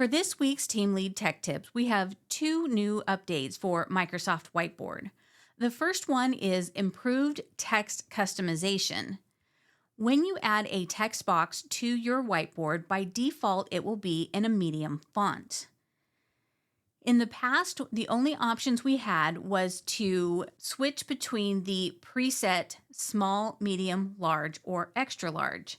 For this week's Team Lead Tech Tips, we have two new updates for Microsoft Whiteboard. The first one is improved text customization. When you add a text box to your whiteboard, by default, it will be in a medium font. In the past, the only options we had was to switch between the preset small, medium, large, or extra large.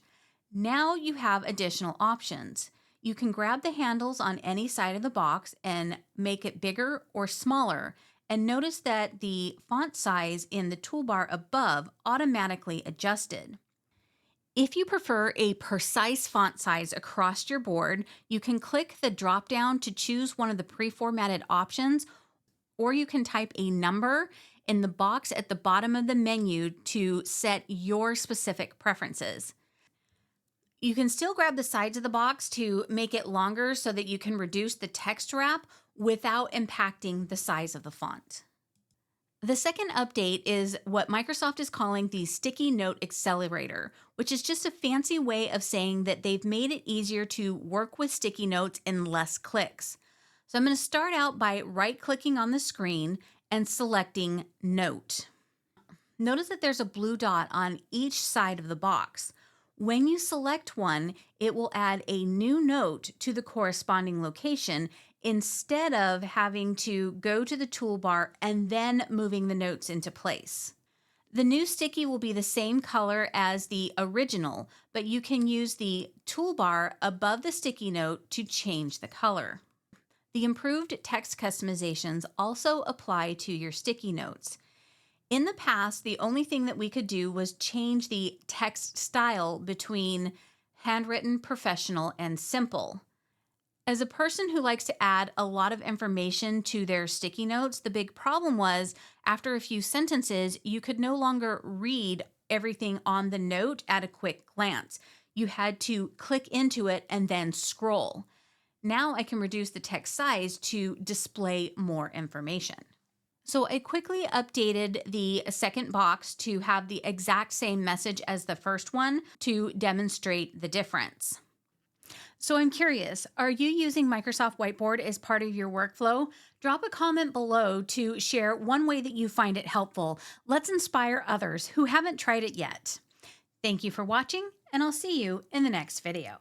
Now you have additional options. You can grab the handles on any side of the box and make it bigger or smaller. And notice that the font size in the toolbar above automatically adjusted. If you prefer a precise font size across your board, you can click the drop down to choose one of the pre-formatted options, or you can type a number in the box at the bottom of the menu to set your specific preferences. You can still grab the sides of the box to make it longer so that you can reduce the text wrap without impacting the size of the font. The second update is what Microsoft is calling the Sticky Note Accelerator, which is just a fancy way of saying that they've made it easier to work with sticky notes in less clicks. So I'm going to start out by right-clicking on the screen and selecting Note. Notice that there's a blue dot on each side of the box. When you select one, it will add a new note to the corresponding location instead of having to go to the toolbar and then moving the notes into place. The new sticky will be the same color as the original, but you can use the toolbar above the sticky note to change the color. The improved text customizations also apply to your sticky notes. In the past, the only thing that we could do was change the text style between handwritten, professional, and simple. As a person who likes to add a lot of information to their sticky notes, the big problem was after a few sentences, you could no longer read everything on the note at a quick glance. You had to click into it and then scroll. Now I can reduce the text size to display more information. So I quickly updated the second box to have the exact same message as the first one to demonstrate the difference. So I'm curious, are you using Microsoft Whiteboard as part of your workflow? Drop a comment below to share one way that you find it helpful. Let's inspire others who haven't tried it yet. Thank you for watching, and I'll see you in the next video.